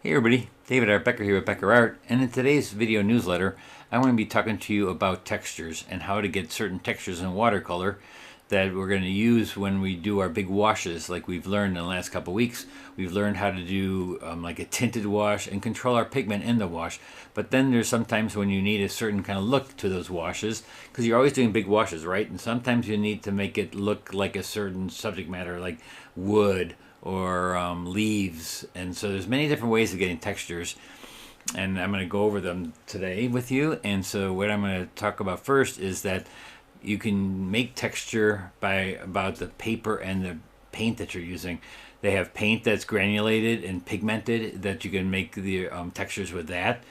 Hey everybody, David Art Becker here with Becker Art, and in today's video newsletter I want to be talking to you about textures and how to get certain textures in watercolor that we're going to use when we do our big washes. Like we've learned in the last couple weeks, we've learned how to do like a tinted wash and control our pigment in the wash. But then there's sometimes when you need a certain kind of look to those washes, because you're always doing big washes, right? And sometimes you need to make it look like a certain subject matter, like wood or leaves. And so there's many different ways of getting textures, and I'm going to go over them today with you. And so what I'm going to talk about first is that you can make texture by about the paper and the paint that you're using. They have paint that's granulated and pigmented that you can make the textures with that.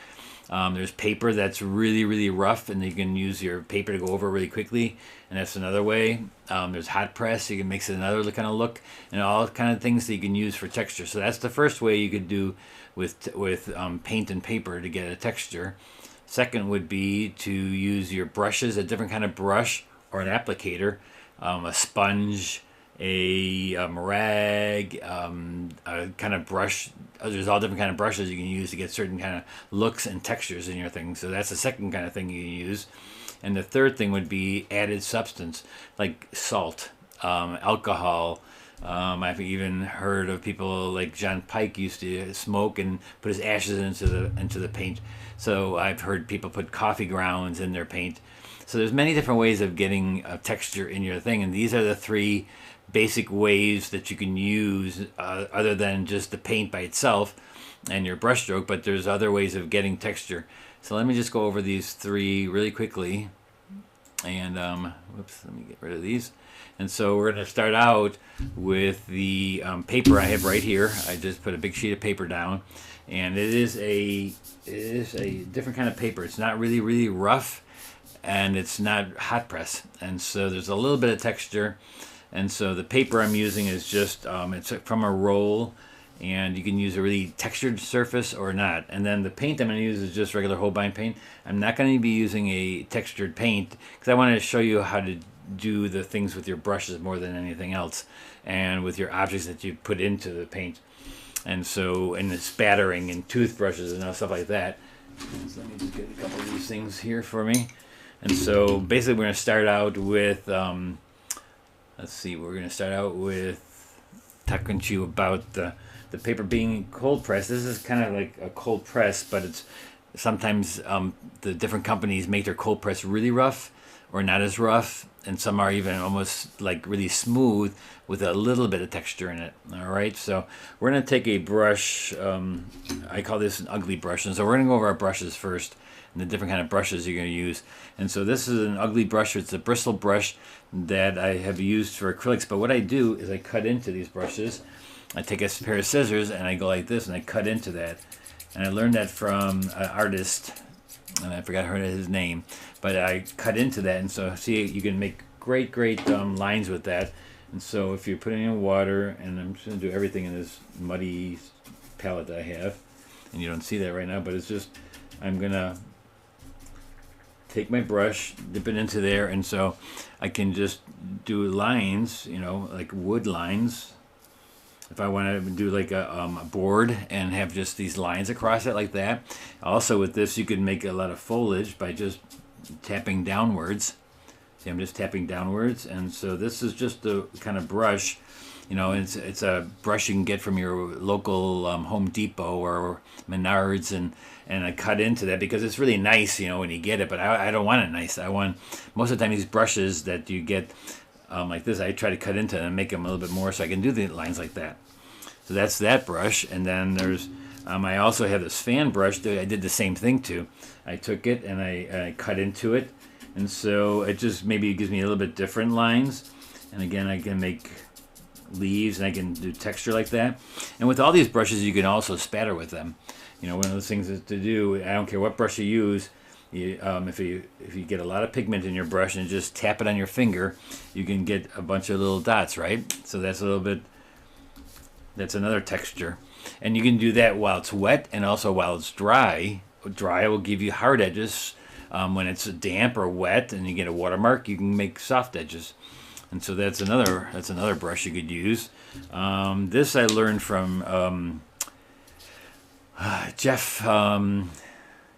There's paper that's really rough, and you can use your paper to go over really quickly, and that's another way. There's hot press, you can mix it another kind of look, and all kind of things that you can use for texture. So that's the first way you could do with paint and paper to get a texture. Second would be to use your brushes, a different kind of brush or an applicator, a sponge, a rag, a kind of brush. There's all different kind of brushes you can use to get certain kind of looks and textures in your thing. So that's the second kind of thing you can use. And the third thing would be added substance, like salt, alcohol. I've even heard of people like John Pike used to smoke and put his ashes into the paint. So I've heard people put coffee grounds in their paint. So there's many different ways of getting a texture in your thing, and these are the three basic ways that you can use other than just the paint by itself and your brush stroke, but there's other ways of getting texture. So let me just go over these three really quickly. And whoops, let me get rid of these. And so we're going to start out with the paper I have right here. I just put a big sheet of paper down, and it is a different kind of paper. It's not really rough, and it's not hot press, and so there's a little bit of texture. And so the paper I'm using is just it's from a roll, and you can use a really textured surface or not. And then the paint I'm going to use is just regular Holbein paint. I'm not going to be using a textured paint because I wanted to show you how to do the things with your brushes more than anything else, and with your objects that you put into the paint. And so, and the spattering and toothbrushes and stuff like that. So let me just get a couple of these things here for me. And so basically we're going to start out with let's see, we're going to start out with talking to you about the paper being cold pressed. This is kind of like a cold press, but it's sometimes the different companies make their cold press really rough or not as rough, and some are even almost like really smooth with a little bit of texture in it. All right, so we're going to take a brush. I call this an ugly brush, and so we're going to go over our brushes first and the different kind of brushes you're going to use. And so this is an ugly brush. It's a bristle brush that I have used for acrylics, but what I do is I cut into these brushes. I take a pair of scissors and I go like this and I cut into that. And I learned that from an artist, and I forgot his name, but I cut into that. And so see, you can make great lines with that. And so if you're putting in water, and I'm just going to do everything in this muddy palette that I have, and you don't see that right now, but it's just, I'm going to take my brush, dip it into there, and so I can just do lines, you know, like wood lines. If I want to do like a board and have just these lines across it like that. Also with this, you can make a lot of foliage by just tapping downwards. See, I'm just tapping downwards, and so this is just the kind of brush, you know, it's a brush you can get from your local Home Depot or Menards, and I cut into that because it's really nice, you know, when you get it, but I don't want it nice. I want, most of the time these brushes that you get like this, I try to cut into them and make them a little bit more so I can do the lines like that. So that's that brush. And then there's, I also have this fan brush that I did the same thing to. I took it and I cut into it. And so it just maybe gives me a little bit different lines. And again, I can make leaves and I can do texture like that. And with all these brushes, you can also spatter with them. You know, one of those things is to do, I don't care what brush you use, if you get a lot of pigment in your brush and just tap it on your finger, you can get a bunch of little dots, right? So that's a little bit, that's another texture. And you can do that while it's wet and also while it's dry. Dry will give you hard edges. When it's damp or wet and you get a watermark, you can make soft edges. And so that's another brush you could use. This I learned from Jeff,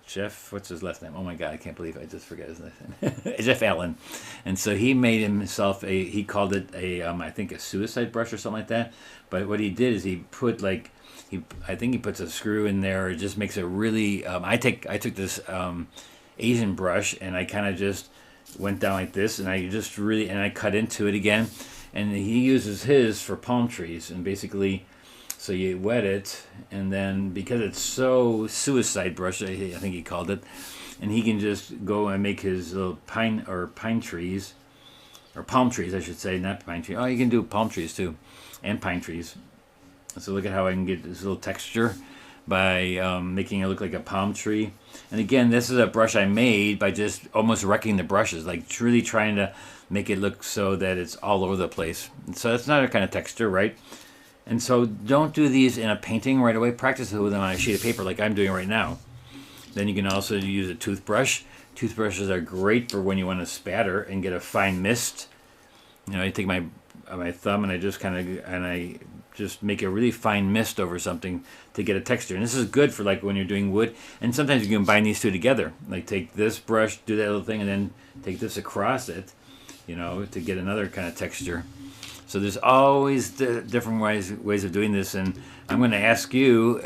Jeff, what's his last name? Oh my God, I can't believe I just forgot his last name. Jeff Allen. And so he made himself he called it I think a suicide brush or something like that. But what he did is he put like, I think he puts a screw in there. It just makes it really, I took this Asian brush and I kind of just went down like this and I cut into it again. And he uses his for palm trees and basically, so you wet it, and then because it's so suicide brush, I think he called it, and he can just go and make his little pine trees, or palm trees, I should say, not pine trees. Oh, you can do palm trees too, and pine trees. So look at how I can get this little texture by making it look like a palm tree. And again, this is a brush I made by just almost wrecking the brushes, like truly trying to make it look so that it's all over the place. And so that's another kind of texture, right? And so don't do these in a painting right away. Practice it with them on a sheet of paper like I'm doing right now. Then you can also use a toothbrush. Toothbrushes are great for when you want to spatter and get a fine mist. You know, I take my thumb and I just make a really fine mist over something to get a texture. And this is good for like when you're doing wood. And sometimes you can combine these two together. Like take this brush, do that little thing, and then take this across it, you know, to get another kind of texture. So there's always different ways of doing this, and I'm going to ask you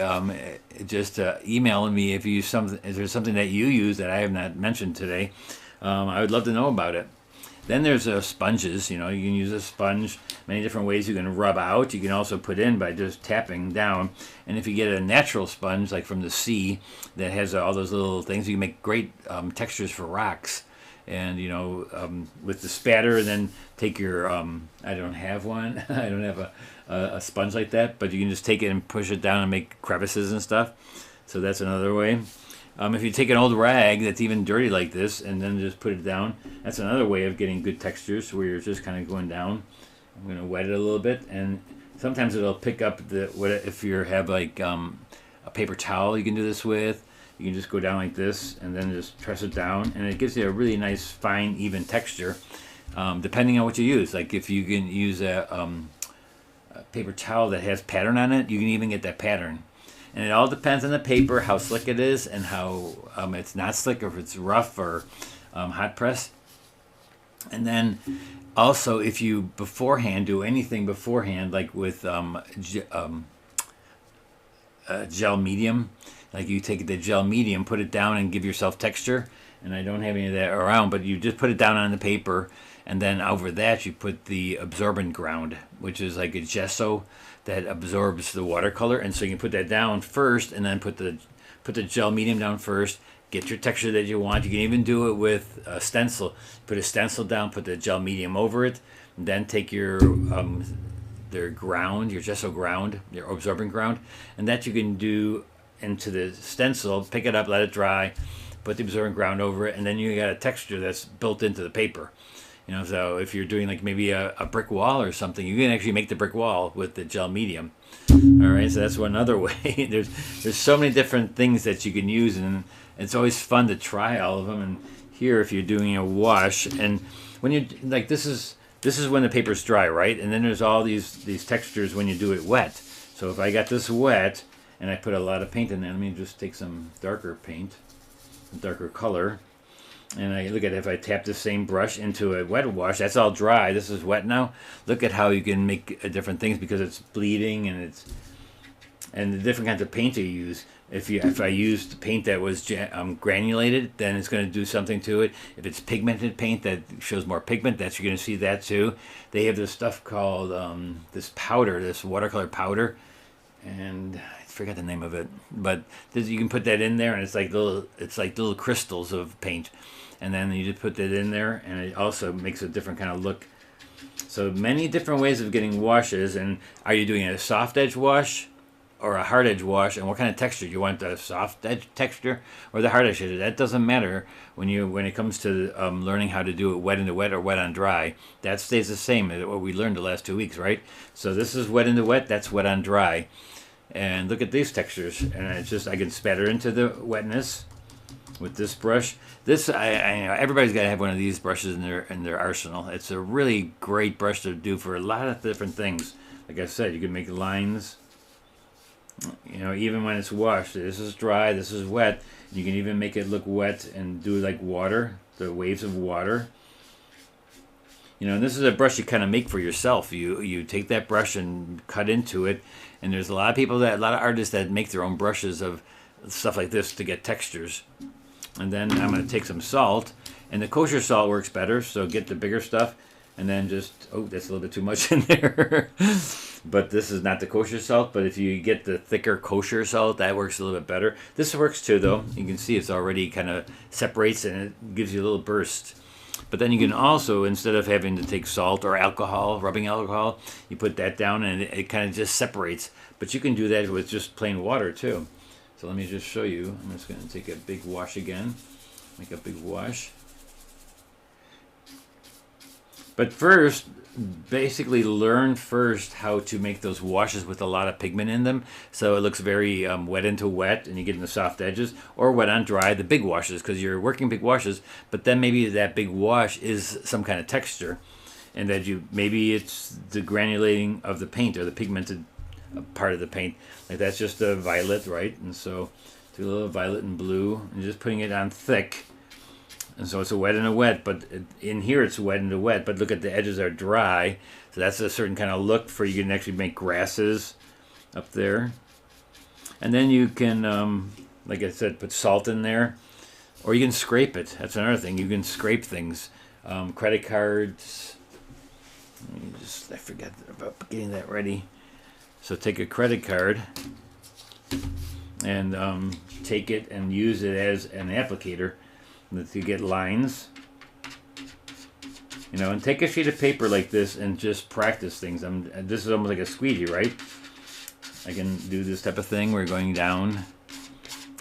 just email me if there's something that you use that I have not mentioned today. I would love to know about it. Then there's sponges. You know, you can use a sponge many different ways. You can rub out. You can also put in by just tapping down. And if you get a natural sponge like from the sea that has all those little things, you can make great textures for rocks. And you know, with the spatter, and then take your I don't have one. I don't have a sponge like that, but you can just take it and push it down and make crevices and stuff. So that's another way. If you take an old rag that's even dirty like this and then just put it down, that's another way of getting good textures where you're just kind of going down. I'm going to wet it a little bit, and sometimes it'll pick up if you have like a paper towel you can do this with. You can just go down like this and then just press it down, and it gives you a really nice, fine, even texture, depending on what you use. Like if you can use a paper towel that has pattern on it, you can even get that pattern. And it all depends on the paper, how slick it is, and how it's not slick, or if it's rough or hot press. And then also, if you beforehand do anything beforehand, like with gel medium, like you take the gel medium, put it down and give yourself texture. And I don't have any of that around, but you just put it down on the paper, and then over that you put the absorbent ground, which is like a gesso that absorbs the watercolor. And so you can put that down first, and then put the gel medium down first. Get your texture that you want. You can even do it with a stencil. Put a stencil down, put the gel medium over it, and then take your their ground, your gesso ground, your absorbent ground, and that you can do into the stencil, pick it up, let it dry, put the absorbent ground over it, and then you got a texture that's built into the paper. You know, so if you're doing like maybe a brick wall or something, you can actually make the brick wall with the gel medium. All right, so that's one other way. There's so many different things that you can use, and it's always fun to try all of them. And here, if you're doing a wash, and when you like this is when the paper's dry, right? And then there's all these textures when you do it wet. So if I got this wet and I put a lot of paint in there, let me just take some darker paint, darker color, and I look at it. If I tap the same brush into a wet wash, that's all dry. This is wet now. Look at how you can make different things because it's bleeding, and the different kinds of paint you use. If I used paint that was granulated, then it's going to do something to it. If it's pigmented paint that shows more pigment, you're going to see that too. They have this stuff called this powder, this watercolor powder, and I forgot the name of it. But you can put that in there, and it's like little crystals of paint, and then you just put that in there, and it also makes a different kind of look. So many different ways of getting washes. And are you doing a soft edge wash or a hard edge wash, and what kind of texture? You want the soft edge texture or the hard edge? That doesn't matter when it comes to learning how to do it wet into wet or wet on dry. That stays the same as what we learned the last 2 weeks, right? So this is wet into wet, that's wet on dry. And look at these textures, and it's just I can spatter into the wetness with this brush. This I know everybody's got to have one of these brushes in their arsenal. It's a really great brush to do for a lot of different things. Like I said, you can make lines. You know, even when it's washed, this is dry, this is wet. You can even make it look wet and do like water, the waves of water. You know, and this is a brush you kind of make for yourself. You take that brush and cut into it, and there's a lot of artists that make their own brushes of stuff like this to get textures. And then I'm going to take some salt, and the kosher salt works better, so get the bigger stuff, and then just, oh, that's a little bit too much in there. But this is not the kosher salt, but if you get the thicker kosher salt, that works a little bit better. This works too, though. You can see it's already kind of separates, and it gives you a little burst. But then you can also, instead of having to take salt or alcohol, rubbing alcohol, you put that down and it kind of just separates. But you can do that with just plain water too. So let me just show you. I'm just going to take a big wash again. Make a big wash. But first, basically learn first how to make those washes with a lot of pigment in them, so it looks very wet into wet, and you get in the soft edges, or wet on dry, the big washes, because you're working big washes, but then maybe that big wash is some kind of texture, and that maybe it's the granulating of the paint or the pigmented part of the paint. Like that's just a violet, right? And so do a little violet and blue, and just putting it on thick. And so it's a wet and a wet, but in here it's wet and a wet, but look at the edges are dry. So that's a certain kind of look for you can actually make grasses up there. And then you can, like I said, put salt in there, or you can scrape it. That's another thing. You can scrape things. Credit cards. I forgot about getting that ready. So take a credit card and take it and use it as an applicator to get lines, you know, and take a sheet of paper like this and just practice things. This is almost like a squeegee, right? I can do this type of thing. We're going down.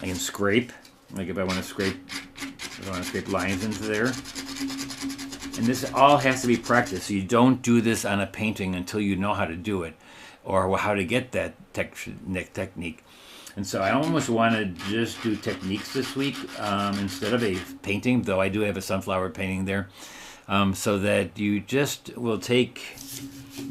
I can scrape, like if I want to scrape lines into there. And this all has to be practiced. So you don't do this on a painting until you know how to do it, or how to get that technique. And so I almost want to just do techniques this week instead of a painting, though I do have a sunflower painting there, so that you just will take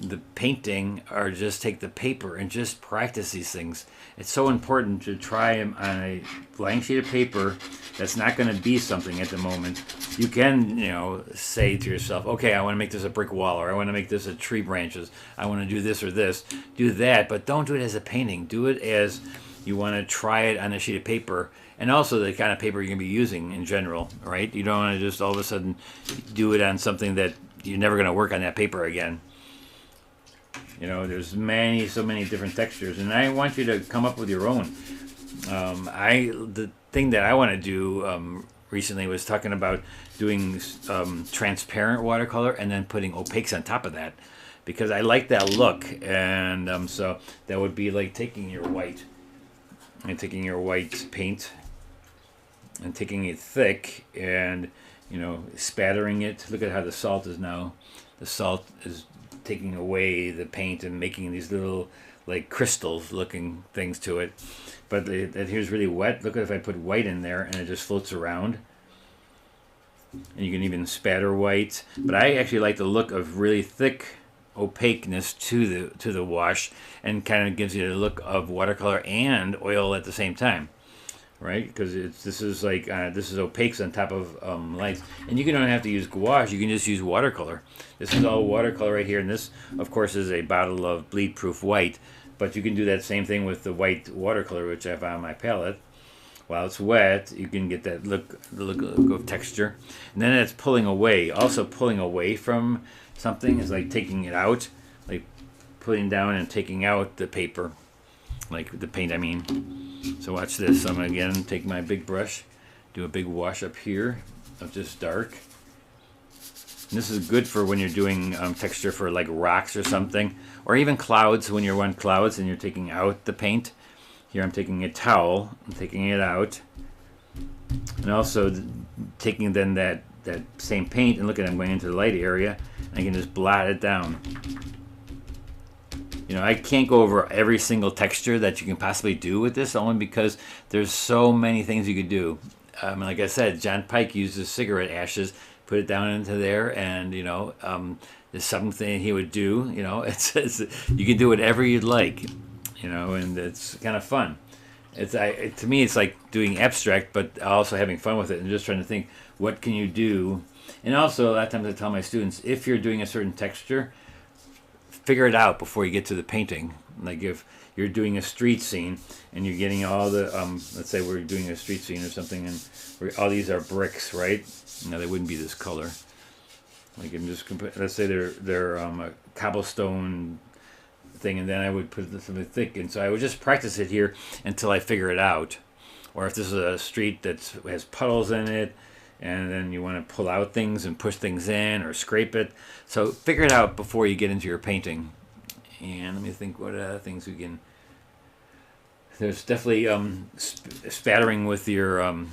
the painting or just take the paper and just practice these things. It's so important to try them on a blank sheet of paper that's not going to be something at the moment. You can, you know, say to yourself, okay, I want to make this a brick wall, or I want to make this a tree branches. I want to do this or this. Do that, but don't do it as a painting. Do it as you want to try it on a sheet of paper, and also the kind of paper you're going to be using in general, right? You don't want to just all of a sudden do it on something that you're never going to work on that paper again. You know, there's so many different textures, and I want you to come up with your own. The thing that I want to do recently was talking about doing transparent watercolor and then putting opaques on top of that, because I like that look, and so that would be like taking your white paint and taking it thick and, you know, spattering it. Look at how the salt is now. The salt is taking away the paint and making these little like crystals looking things to it. But here's really wet. Look at if I put white in there and it just floats around. And you can even spatter white. But I actually like the look of really thick opaqueness to the wash, and kind of gives you the look of watercolor and oil at the same time, right? Because this is opaques on top of lights, and you don't have to use gouache. You can just use watercolor. This is all watercolor right here, and this, of course, is a bottle of bleed-proof white. But you can do that same thing with the white watercolor, which I have on my palette. While it's wet, you can get that the look of texture, and then it's pulling away. Also, pulling away from something is like taking it out, like putting down and taking out the paper, like the paint, I mean. So watch this. I'm going to again take my big brush, do a big wash up here of just dark. And this is good for when you're doing texture for like rocks or something, or even clouds, when you're on clouds and you're taking out the paint. Here I'm taking a towel, I'm taking it out, and also taking then that same paint, and look at it, I'm going into the light area, and I can just blot it down. You know, I can't go over every single texture that you can possibly do with this, only because there's so many things you could do. Like I said, John Pike uses cigarette ashes, put it down into there, and, you know, there's something he would do. You know, it's you can do whatever you'd like. You and it's kind of fun. To me, it's like doing abstract, but also having fun with it and just trying to think, what can you do? And also, a lot of times I tell my students, if you're doing a certain texture, figure it out before you get to the painting. Like if you're doing a street scene and you're getting all the, let's say we're doing a street scene or something, and all these are bricks, right? Now they wouldn't be this color. Like I'm just, let's say they're a cobblestone thing, and then I would put something thick, and so I would just practice it here until I figure it out. Or if this is a street that has puddles in it, and then you want to pull out things and push things in or scrape it, so figure it out before you get into your painting. And let me think what other things we can. There's definitely spattering with your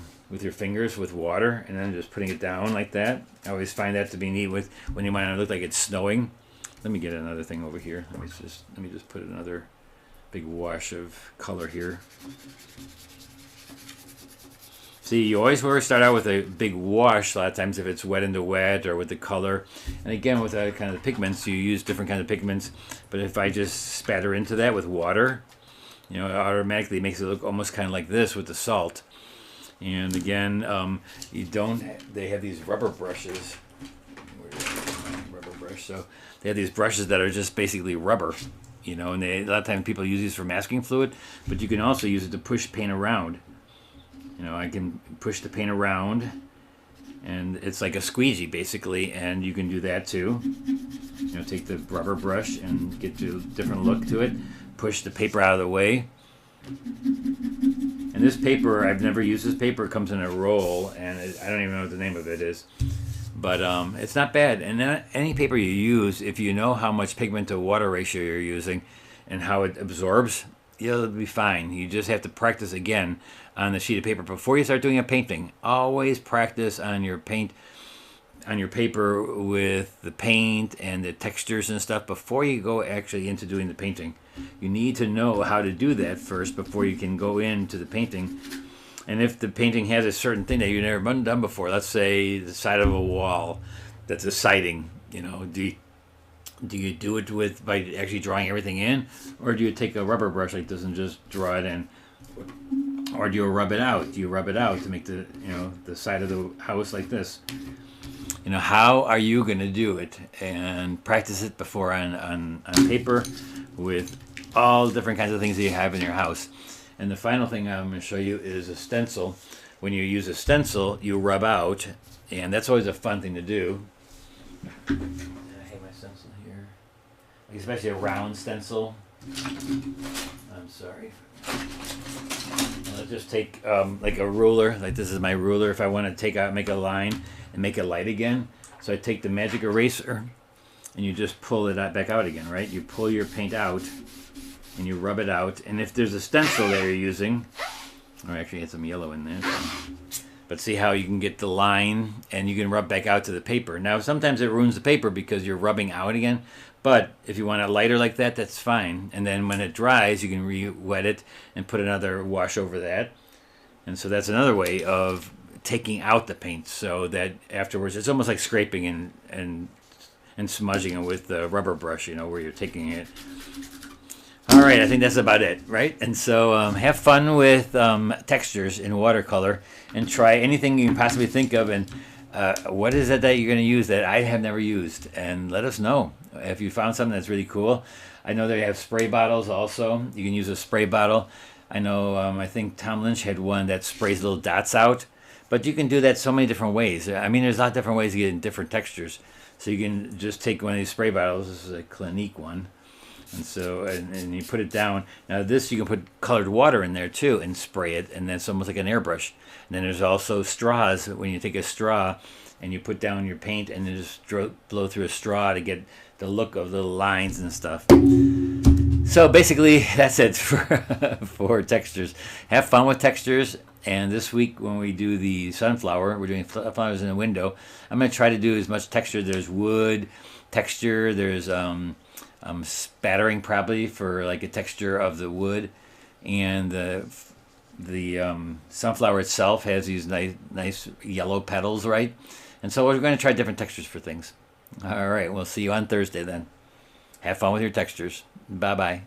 fingers with water, and then just putting it down like that. I always find that to be neat with when you might look like it's snowing. Let me get another thing over here. Let me just put another big wash of color here. See, you always want to start out with a big wash a lot of times if it's wet into wet or with the color. And again, with that kind of pigments, you use different kinds of pigments. But if I just spatter into that with water, it automatically makes it look almost kind of like this with the salt. And again, they have these rubber brushes. So they have these brushes that are just basically rubber, and a lot of times people use these for masking fluid, but you can also use it to push paint around. I can push the paint around, and it's like a squeegee basically, and you can do that too. Take the rubber brush and get to a different look to it, push the paper out of the way. And this paper, I've never used this paper. It comes in a roll, and I don't even know what the name of it is. But it's not bad. And any paper you use, if you know how much pigment to water ratio you're using and how it absorbs, it'll be fine. You just have to practice again on the sheet of paper before you start doing a painting. Always practice on your paper with the paint and the textures and stuff before you go actually into doing the painting. You need to know how to do that first before you can go into the painting. And if the painting has a certain thing that you've never done before, let's say the side of a wall, that's a siding, do you do it by actually drawing everything in, or do you take a rubber brush like this and just draw it in, or do you rub it out? Do you rub it out to make the the side of the house like this? How are you going to do it? And practice it before on paper with all different kinds of things that you have in your house. And the final thing I'm going to show you is a stencil. When you use a stencil, you rub out, and that's always a fun thing to do. I have my stencil here, especially a round stencil. I'm sorry. I'll just take like a ruler, like this is my ruler. If I want to make a line and make it light again, so I take the magic eraser, and you just pull it back out again, right? You pull your paint out, and you rub it out. And if there's a stencil that you're using, or actually it's some yellow in there, but see how you can get the line and you can rub back out to the paper. Now sometimes it ruins the paper because you're rubbing out again, but if you want it lighter like that, that's fine. And then when it dries, you can re-wet it and put another wash over that. And so that's another way of taking out the paint, so that afterwards it's almost like scraping and smudging it with the rubber brush, where you're taking it. All right, I think that's about it, right? And so have fun with textures in watercolor and try anything you can possibly think of. And what is it that you're going to use that I have never used? And let us know if you found something that's really cool. I know they have spray bottles also. You can use a spray bottle. I know, I think Tom Lynch had one that sprays little dots out. But you can do that so many different ways. I mean, there's a lot of different ways to get in different textures. So you can just take one of these spray bottles. This is a Clinique one. And so, and you put it down. Now this, you can put colored water in there too and spray it, and then it's almost like an airbrush. And then there's also straws. When you take a straw and you put down your paint and then just blow through a straw to get the look of little lines and stuff. So basically, that's it for textures. Have fun with textures. And this week, when we do the sunflower, we're doing flowers in the window. I'm going to try to do as much texture. There's wood texture. There's spattering probably for like a texture of the wood, and the sunflower itself has these nice yellow petals, right? And so we're going to try different textures for things. All right, we'll see you on Thursday then. Have fun with your textures. Bye-bye.